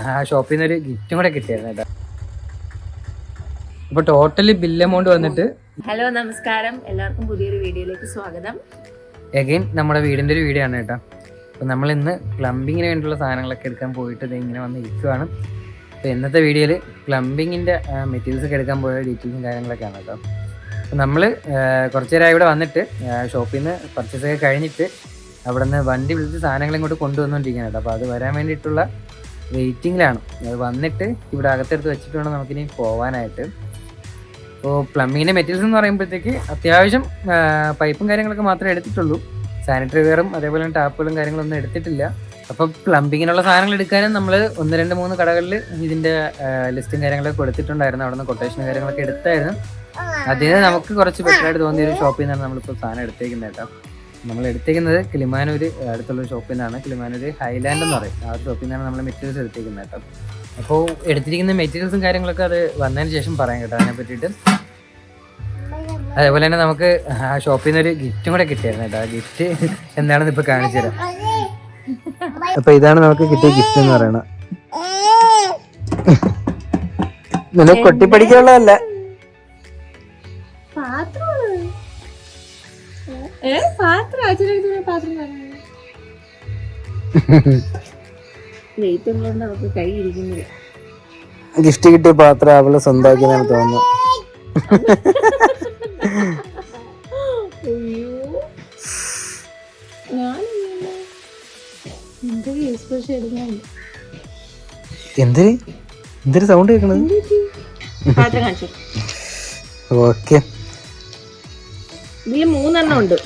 ആ ഷോപ്പിൽ നിന്ന് ഒരു ഗിഫ്റ്റും കൂടെ കിട്ടിയായിരുന്നു കേട്ടോ. അപ്പോൾ ടോട്ടലി ബിൽ എമൗണ്ട് വന്നിട്ട് ഹലോ നമസ്കാരം, എല്ലാവർക്കും പുതിയൊരു വീഡിയോയിലേക്ക് സ്വാഗതം. എഗെയിൻ നമ്മുടെ വീടിൻ്റെ ഒരു വീഡിയോ ആണ് കേട്ടോ. അപ്പോൾ നമ്മൾ ഇന്ന് പ്ലംബിങ്ങിന് വേണ്ടിയുള്ള സാധനങ്ങളൊക്കെ എടുക്കാൻ പോയിട്ട് ഇത് ഇങ്ങനെ വന്നിരിക്കുവാണ്. അപ്പോൾ ഇന്നത്തെ വീഡിയോയിൽ പ്ലംബിങ്ങിൻ്റെ മെറ്റീരിയൽസ് ഒക്കെ എടുക്കാൻ പോയ ഡീറ്റെയിൽസും കാര്യങ്ങളൊക്കെയാണ് കേട്ടോ. അപ്പോൾ നമ്മൾ കുറച്ച് നേരം ഇവിടെ വന്നിട്ട് ഷോപ്പിൽ നിന്ന് പർച്ചേസ് ഒക്കെ കഴിഞ്ഞിട്ട് അവിടെ നിന്ന് വണ്ടി വിളിച്ച് സാധനങ്ങൾ ഇങ്ങോട്ട് കൊണ്ടുവന്നുകൊണ്ടിരിക്കുകയാണ് കേട്ടോ. അപ്പോൾ അത് വരാൻ വേണ്ടിയിട്ടുള്ള വെയിറ്റിങ്ങിലാണ്. അത് വന്നിട്ട് ഇവിടെ അകത്തെടുത്ത് വെച്ചിട്ട് വേണം നമുക്കിനി പോകാനായിട്ട്. അപ്പോൾ പ്ലംബിങ്ങിൻ്റെ മെറ്റീരിയൽസ് എന്ന് പറയുമ്പോഴത്തേക്ക് അത്യാവശ്യം പൈപ്പും കാര്യങ്ങളൊക്കെ മാത്രമേ എടുത്തിട്ടുള്ളൂ. സാനിറ്ററി വെയറും അതേപോലെ ടാപ്പുകളും കാര്യങ്ങളൊന്നും എടുത്തിട്ടില്ല. അപ്പോൾ പ്ലംബിങ്ങിനുള്ള സാധനങ്ങൾ എടുക്കാനും നമ്മൾ 1, 2, 3 കടകളിൽ ഇതിൻ്റെ ലിസ്റ്റും കാര്യങ്ങളൊക്കെ കൊടുത്തിട്ടുണ്ടായിരുന്നു. അവിടെ നിന്ന് കൊട്ടേഷൻ കാര്യങ്ങളൊക്കെ എടുത്തായിരുന്നു. അതിന് നമുക്ക് കുറച്ച് ബെറ്ററായിട്ട് തോന്നിയൊരു ഷോപ്പിൽ നിന്നാണ് നമ്മളിപ്പോൾ സാധനം എടുത്തേക്കുന്നത് കേട്ടോ. നമ്മൾ എടുത്തേക്കുന്നത് കിളിമാനൂർ അടുത്തുള്ള ഷോപ്പിൽ നിന്നാണ്. കിളിമാനൂർ ഹൈലാൻഡ് എന്ന് പറയും. ആ ഒരു ഷോപ്പിൽ നിന്നാണ് നമ്മൾ മെറ്റീരിയൽസ് എടുത്തേക്കുന്നത് കേട്ടോ. അപ്പോൾ എടുത്തിരിക്കുന്ന മെറ്റീരിയൽസും കാര്യങ്ങളൊക്കെ അത് വന്നതിന് ശേഷം പറയാം കേട്ടോ അതിനെ പറ്റിയിട്ട്. അതേപോലെ തന്നെ നമുക്ക് ആ ഷോപ്പിൽ നിന്ന് ഒരു ഗിഫ്റ്റും കൂടെ കിട്ടിയായിരുന്നു കേട്ടോ. ആ ഗിഫ്റ്റ് എന്താണെന്ന് ഇപ്പോൾ കാണിച്ചു തരാം. അപ്പോൾ ഇതാണ് നമുക്ക് കിട്ടിയ ഗിഫ്റ്റ് എന്ന് പറയുന്നത്. നിനക്ക് കൊട്ടിപ്പടിക്കാനുള്ളതല്ല, ഗിഫ്റ്റ് കിട്ടിയ പാത്രം അവള് സ്വന്തമാക്കിയെന്നാണ് തോന്നുന്നു. എന്തൊരു സൗണ്ട് കേൾക്കണത്? ഓക്കെ, ഇതില് 3 ഉണ്ട്.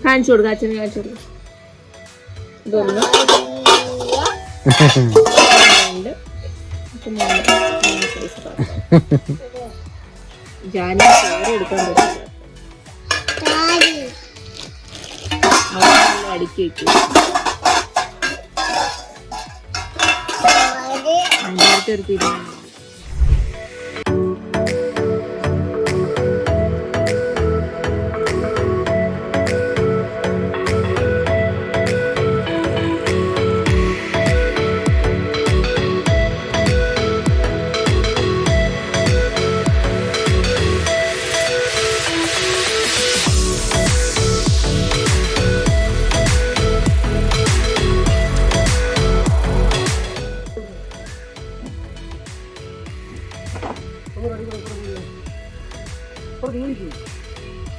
കാണിച്ചു കൊടുക്ക, അച്ഛന് കാണിച്ചു കൊടുക്ക. ഇതൊന്ന്, 2, 3 ജാനി ചോറ് എടുക്കാൻ പറ്റില്ല, അടുക്കി വെക്കും. അതിനകത്ത് ഒരു തീരുമാനം.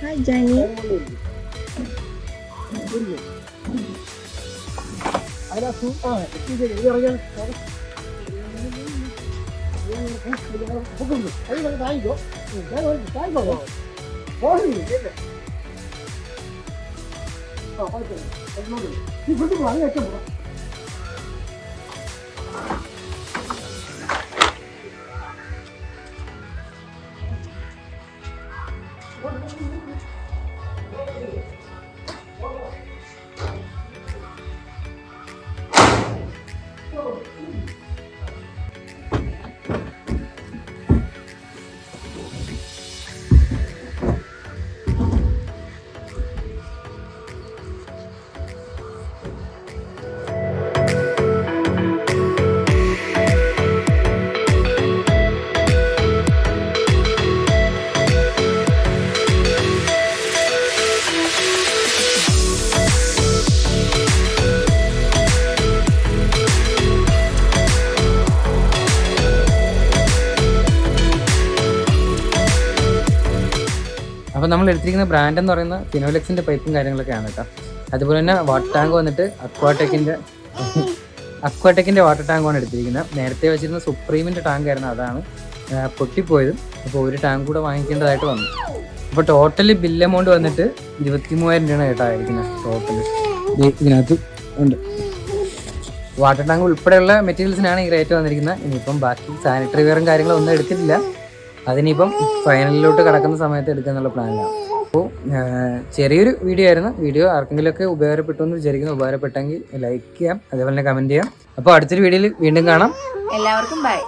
Hi Johnny. അപ്പോൾ നമ്മൾ എടുത്തിരിക്കുന്ന ബ്രാൻഡ് എന്ന് പറയുന്ന ഫിനോലെക്സിൻ്റെ പൈപ്പും കാര്യങ്ങളൊക്കെയാണ് കേട്ടോ. അതുപോലെ തന്നെ വാട്ടർ ടാങ്ക് വന്നിട്ട് അക്വാടെക്കിൻ്റെ വാട്ടർ ടാങ്കാണ് എടുത്തിരിക്കുന്നത്. നേരത്തെ വെച്ചിരുന്ന സുപ്രീമിൻ്റെ ടാങ്കായിരുന്നു, അതാണ് പൊട്ടിപ്പോയതും. അപ്പോൾ ഒരു ടാങ്ക് കൂടെ വാങ്ങിക്കേണ്ടതായിട്ട് വന്നു. അപ്പോൾ ടോട്ടലി ബിൽ എമൗണ്ട് വന്നിട്ട് 23,000 രൂപയാണ് കേട്ടോ ആയിരിക്കുന്നത്. ടോട്ടല് ഇതിനകത്ത് ഉണ്ട്. വാട്ടർ ടാങ്ക് ഉൾപ്പെടെയുള്ള മെറ്റീരിയൽസിനാണ് ഈ റേറ്റ് വന്നിരിക്കുന്നത്. ഇനിയിപ്പം ബാക്കി സാനിറ്ററി വെയറും കാര്യങ്ങളും ഒന്നും എടുത്തിട്ടില്ല. അതിനിപ്പം ഫൈനലിലോട്ട് കടക്കുന്ന സമയത്ത് എടുക്കാന്നുള്ള പ്ലാനിലാണ്. അപ്പോൾ ചെറിയൊരു വീഡിയോ ആയിരുന്നു. വീഡിയോ ആർക്കെങ്കിലുമൊക്കെ ഉപകാരപ്പെട്ടു എന്ന് വിചാരിക്കുന്നു. ഉപകാരപ്പെട്ടെങ്കിൽ ലൈക്ക് ചെയ്യാം, അതേപോലെ തന്നെ കമൻറ്റ് ചെയ്യാം. അപ്പോൾ അടുത്തൊരു വീഡിയോയിൽ വീണ്ടും കാണാം. എല്ലാവർക്കും ബൈ.